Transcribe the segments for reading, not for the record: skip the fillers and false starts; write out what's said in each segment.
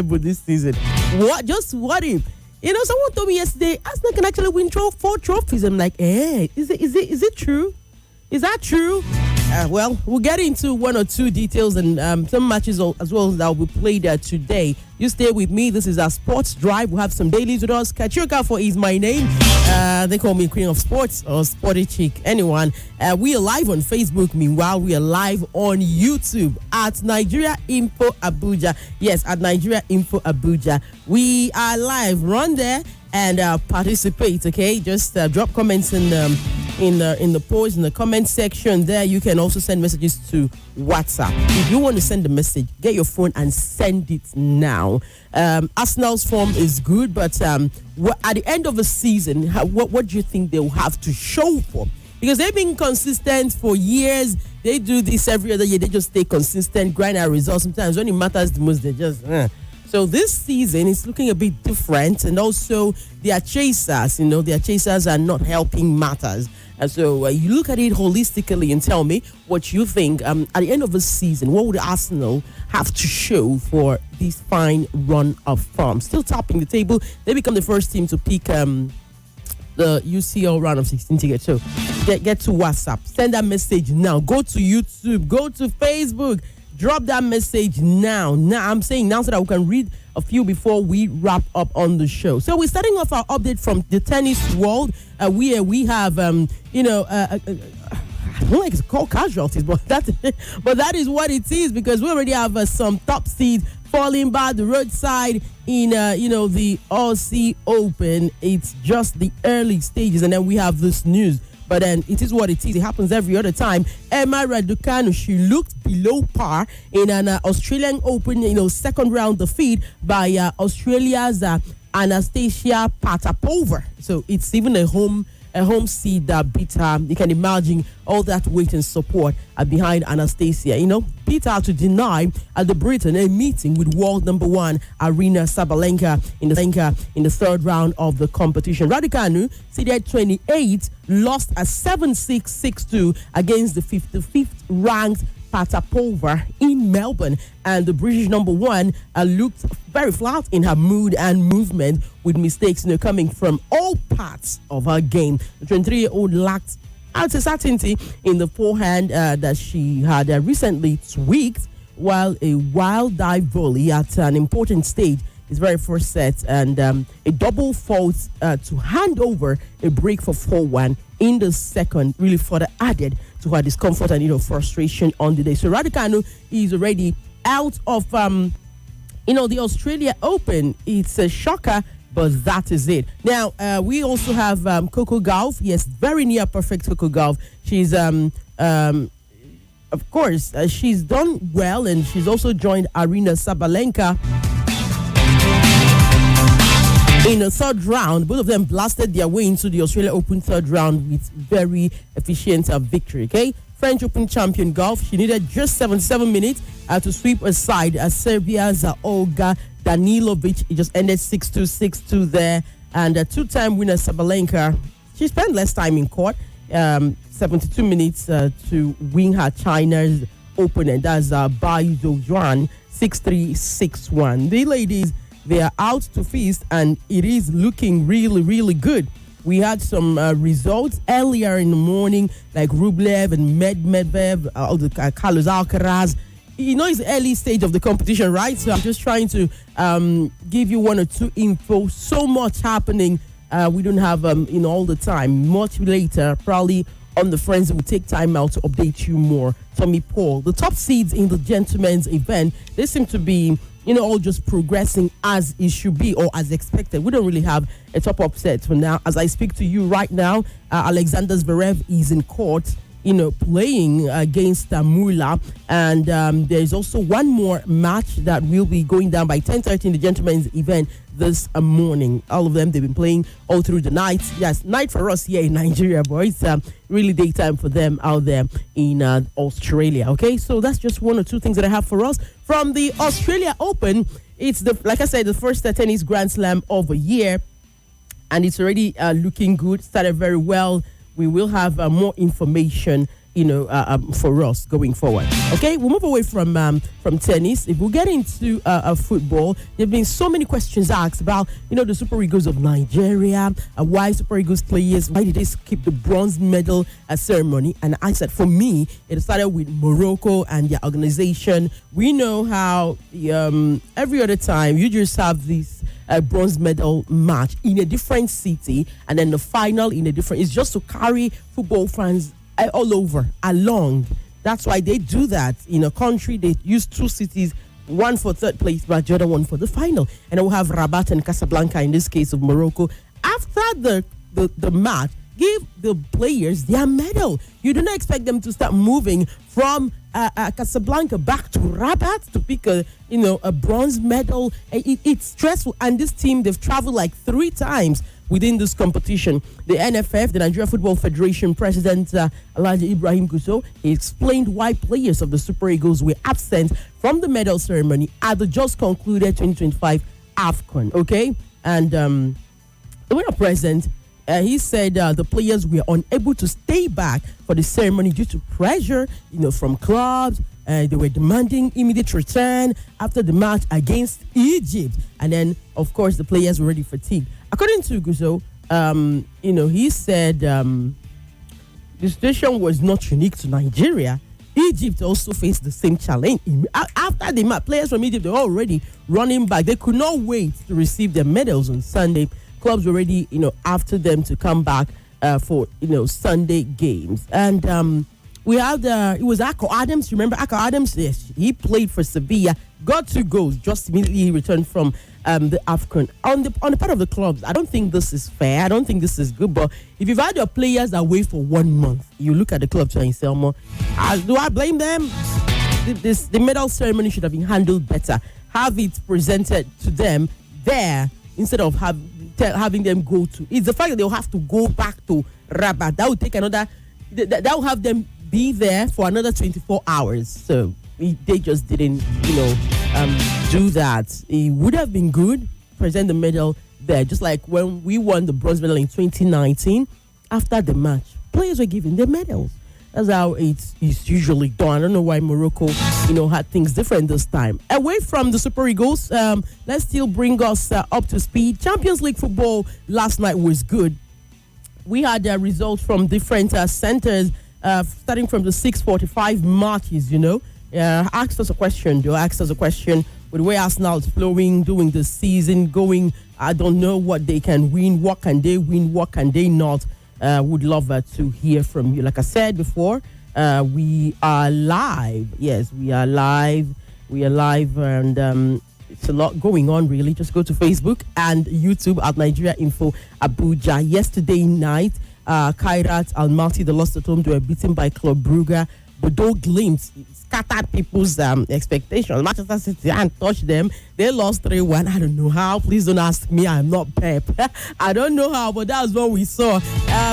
possible this season. What if? Someone told me yesterday, Arsenal can actually win 4 trophies. I'm like, is it true? Is that true? Well, we'll get into one or two details and some matches as well that will be played today. You stay with me. This is our Sports Drive. We'll have some dailies with us. Kachi is my name. They call me Queen of Sports or Sporty Chick. Anyone. We are live on Facebook. Meanwhile, we are live on YouTube at Nigeria Info Abuja. Yes, at Nigeria Info Abuja. We are live. Run there and participate. Okay, just drop comments in the post in the comment section. There, you can also send messages to WhatsApp. If you want to send a message, get your phone and send it now. Arsenal's form is good, but at the end of the season, what do you think they will have to show for? Because they've been consistent for years. They do this every other year. They just stay consistent, grind out results. Sometimes when it matters the most, they just... So this season is looking a bit different, and also their chasers, their chasers are not helping matters. And so you look at it holistically and tell me what you think. At the end of the season, what would Arsenal have to show for this fine run of form? Still topping the table. They become the first team to pick the UCL round of 16 tickets. So get to WhatsApp. Send that message now. Go to YouTube. Go to Facebook. Drop that message now. Now, I'm saying now so that we can read a few before we wrap up on the show. So we're starting off our update from the tennis world. We have, I don't like it's called casualties, but that is what it is, because we already have some top seeds falling by the roadside in, the Aussie Open. It's just the early stages, and then we have this news. But then it is what it is. It happens every other time. Emma Raducanu, she looked below par in an Australian Open, second round defeat by Australia's Anastasia Potapova. So it's even a home seed that beat her. You can imagine all that weight and support behind Anastasia. Beat her to deny at the Britain a meeting with world number 1 Aryna Sabalenka in the third round of the competition. Raducanu, seeded 28, lost a 7-6, 6-2 against the 55th ranked Potapova in Melbourne, and the British number 1 looked very flat in her mood and movement, with mistakes coming from all parts of her game. The 23-year-old lacked certainty in the forehand that she had recently tweaked, while a wild dive volley at an important stage, his very first set, and a double fault to hand over a break for 4-1 in the second really further added to her discomfort and frustration on the day. So Raducanu is already out of the Australia Open. It's a shocker, but that is it. Now we also have Coco Gauff. Yes, very near perfect Coco Gauff. She's of course she's done well, and she's also joined Aryna Sabalenka in the third round. Both of them blasted their way into the Australia Open third round with very efficient victory. Okay, French Open champion Gauff, she needed just 77 minutes to sweep aside Serbia's Olga Danilovic. It just ended 6-2, 6-2 there. And two-time winner Sabalenka, she spent less time in court, 72 minutes to win her China's opponent. That's Bai Zhoujuan, 6-3, 6-1. The ladies, they are out to feast, and it is looking really, really good. We had some results earlier in the morning, like Rublev and Medvedev, Carlos Alcaraz. It's the early stage of the competition, right? So I'm just trying to give you one or two info. So much happening. We don't have all the time. Much later, probably on the Friends, will take time out to update you more. Tommy Paul, the top seeds in the gentlemen's event, they seem to be all just progressing as it should be, or as expected. We don't really have a top upset for now. As I speak to you right now, Alexander Zverev is in court, playing against Mula. And there is also one more match that will be going down by 10:30 in the gentlemen's event this morning. All of them, they've been playing all through the night. Yes, night for us here in Nigeria, but it's really daytime for them out there in Australia. Okay, so that's just one or two things that I have for us from the Australia Open. It's like I said, the first tennis Grand Slam of the year, and it's already looking good. Started very well. We will have more information for us going forward. Okay, we'll move away from tennis. If we get into football, there have been so many questions asked about the Super Eagles of Nigeria, why Super Eagles players, why did they skip the bronze medal ceremony? And I said, for me, it started with Morocco and their organization. We know how every other time you just have this bronze medal match in a different city, and then the final in a different. It's just to carry football fans all over along. That's why they do that in a country. They use two cities, one for third place, but the other one for the final. And we'll have Rabat and Casablanca in this case of Morocco. After the match, give the players their medal. You do not expect them to start moving from Casablanca back to Rabat to pick a bronze medal. It's stressful, and this team, they've traveled like 3 times within this competition. The NFF, the Nigeria Football Federation President Alhaji Ibrahim Gusau, he explained why players of the Super Eagles were absent from the medal ceremony at the just concluded 2025 AFCON. Okay, and the winner present, he said the players were unable to stay back for the ceremony due to pressure, from clubs. They were demanding immediate return after the match against Egypt. And then, of course, the players were already fatigued. According to Gusau, he said the situation was not unique to Nigeria. Egypt also faced the same challenge. After the match, players from Egypt were already running back. They could not wait to receive their medals on Sunday. Clubs were already, after them to come back for, Sunday games. And we had, it was Akko Adams. Remember Akko Adams? Yes, he played for Sevilla, got 2 goals, just immediately he returned from the AFCON. On the part of the clubs, I don't think this is fair. I don't think this is good. But if you've had your players away for 1 month, you look at the clubs and say, do I blame them? The medal ceremony should have been handled better. Have it presented to them there instead of having them go to. It's the fact that they'll have to go back to Rabat. That would take another. That will have them be there for another 24 hours. So they just didn't, do that. It would have been good present the medal there, just like when we won the bronze medal in 2019. After the match, players were given their medals. That's how it's usually done. I don't know why Morocco, had things different this time. Away from the Super Eagles, let's still bring us up to speed. Champions League football last night was good. We had results from different centers, starting from the 6:45 matches, asked us a question with the way Arsenal is flowing, doing the season, going, I don't know what they can win, what can they win, what can they not. Would love to hear from you. Like I said before, we are live. Yes, we are live. And it's a lot going on, really. Just go to Facebook and YouTube at Nigeria Info Abuja. Yesterday night, Kairat Almaty, the lost at home, they were beaten by Club Brugge. Bodo Glimt scattered people's expectations. Manchester City and touched them. They lost 3-1. I don't know how. Please don't ask me. I'm not Pep. I don't know how, but that's what we saw.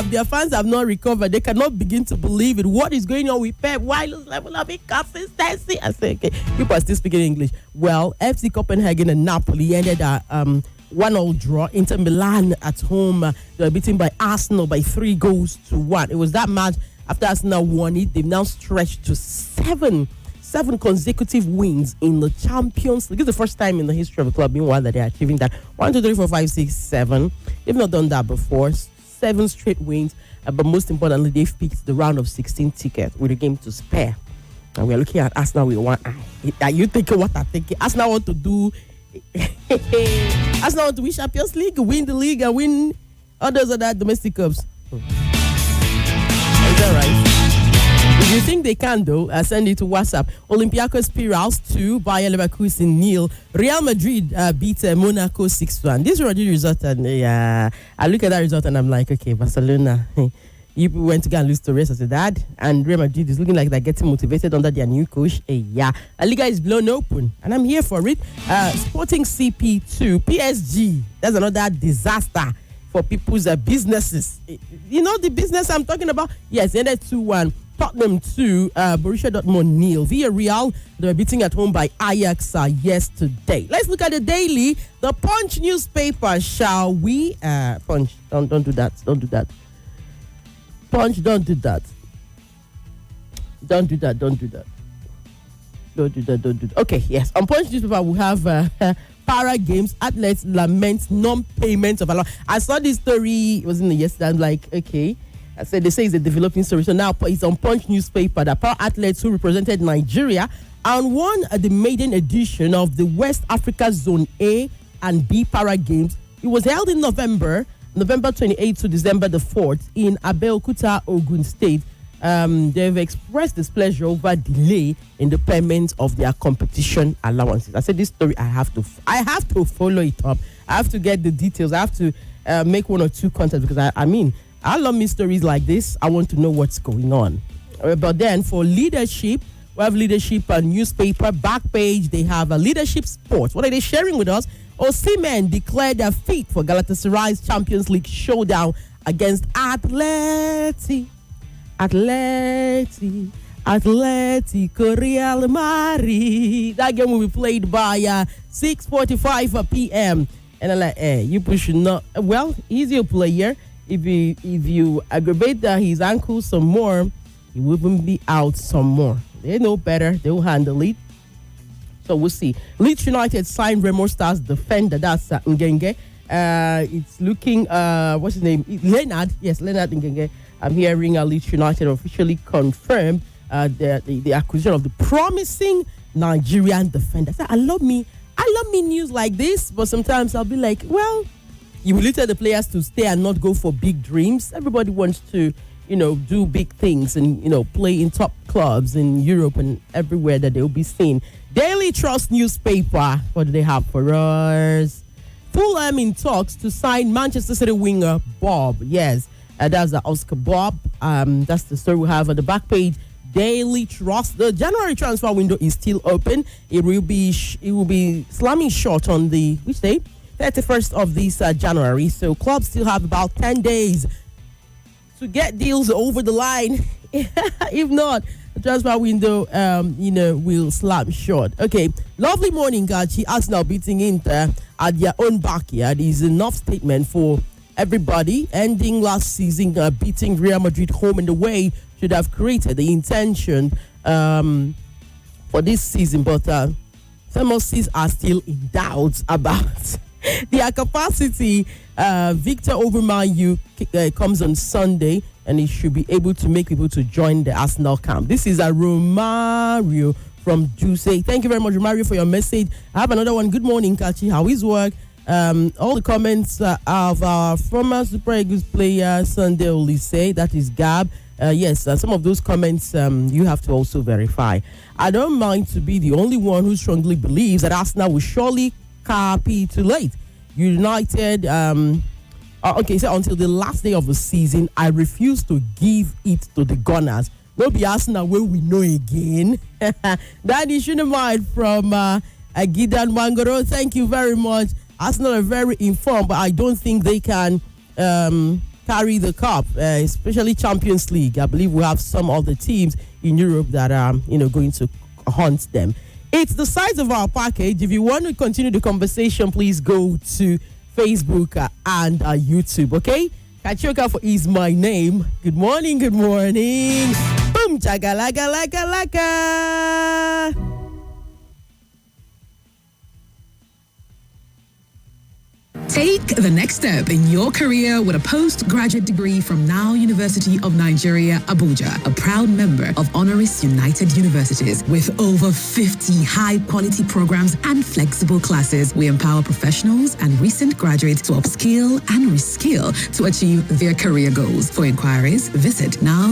Their fans have not recovered. They cannot begin to believe it. What is going on with Pep? Why this level of inconsistency? I say, okay, people are still speaking English. Well, FC Copenhagen and Napoli ended a 1-1 draw. Inter Milan at home, they were beaten by Arsenal by 3-1. It was that match. After Arsenal won it, they've now stretched to seven consecutive wins in the Champions League. This is the first time in the history of the club, meanwhile, that they're achieving that. 1, 2, 3, 4, 5, 6, 7. They've not done that before. 7 straight wins. But most importantly, they've picked the round of 16 ticket with a game to spare. And we're looking at Arsenal with one eye. Are you thinking what I'm thinking? Arsenal want to do... Arsenal want to win Champions League, win the league, and win others of that domestic cups. Is that right? If you think they can, though, send it to WhatsApp. Olympiacos Spirals 2, Bayer Leverkusen 0. Real Madrid beat Monaco 6-1. This Rodri result, and I look at that result and I'm like, okay, Barcelona, you went to go and lose to Real Sociedad, and Real Madrid is looking like they're getting motivated under their new coach. La Liga is blown open, and I'm here for it. Sporting CP2, PSG. That's another disaster for people's businesses. You know the business I'm talking about? Yes, ended 2-1. Tottenham 2, Borussia Dortmund 0. Villarreal, they were beating at home by Ajax yesterday. Let's look at the daily. The Punch newspaper, shall we? Punch, don't do that. Don't do that. Punch, don't do that. Don't do that. Don't do that. Don't do that. Don't do that. Okay, yes. On Punch newspaper, we have para games. Athletes lament non-payment of allowance. I saw this story. It was in the yesterday. I'm like, okay. I said they say it's a developing story. So now it's on Punch newspaper that para athletes who represented Nigeria and won the maiden edition of the West Africa Zone A and B para games. It was held in November 28th to December the 4th in Abeokuta, Ogun State. They've expressed displeasure over delay in the payment of their competition allowances. I said this story, I have to follow it up. I have to get the details. I have to make one or two contents because I love me stories like this. I want to know what's going on. But then for leadership, we have leadership newspaper back page. They have a leadership sports. What are they sharing with us? Osimhen declared their fit for Galatasaray's Champions League showdown against Atletico Real Madrid. That game will be played by 6:45 p.m. And I'm like, you should not. Well, he's your player. If you aggravate his ankle some more, he will even be out some more. They know better. They'll handle it. So we'll see. Leeds United signed Remo Stars defender. That's Ngenge. It's looking, what's his name? Leonard. Yes, Leonard Ngenge. I'm hearing Leeds United officially confirmed the acquisition of the promising Nigerian defender. So I love me news like this, but sometimes I'll be like, well, you will tell the players to stay and not go for big dreams. Everybody wants to, do big things and, play in top clubs in Europe and everywhere that they'll be seen. Daily Trust newspaper, what do they have for us? Fulham in talks to sign Manchester City winger Bob. Yes, that's Oscar Bob. That's the story we have on the back page. Daily Trust. The January transfer window is still open. It will be slamming short on the which day? 31st of this January. So clubs still have about 10 days to get deals over the line. If not, the transfer window, will slam short. Okay, lovely morning, Kachi. Arsenal beating Inter at their own backyard is enough statement for everybody. Ending last season, beating Real Madrid home and away should have created the intention for this season. But Thermoses are still in doubt about their capacity. Victor over Man U comes on Sunday, and he should be able to make people to join the Arsenal camp. This is a Romario from Juicy. Thank you very much, Romario, for your message. I have another one. Good morning, Kachi. How is work? All the comments of our former Super Eagles player, Sunday Olise, that is Gab. Yes, some of those comments you have to also verify. I don't mind to be the only one who strongly believes that Arsenal will surely capitulate. United, so until the last day of the season, I refuse to give it to the Gunners. No be Arsenal where we know again. That is Shunemite from Gidan Mangoro. Thank you very much. Arsenal are very informed, but I don't think they can carry the cup, especially Champions League. I believe we have some of the teams in Europe that are, going to hunt them. It's the size of our package. If you want to continue the conversation, please go to Facebook and YouTube, okay? Kachoka is my name. Good morning, good morning. Boom, chagalaga, laka. Take the next step in your career with a postgraduate degree from Now University of Nigeria, Abuja, a proud member of Honoris United Universities. With over 50 high-quality programs and flexible classes, we empower professionals and recent graduates to upskill and reskill to achieve their career goals. For inquiries, visit Now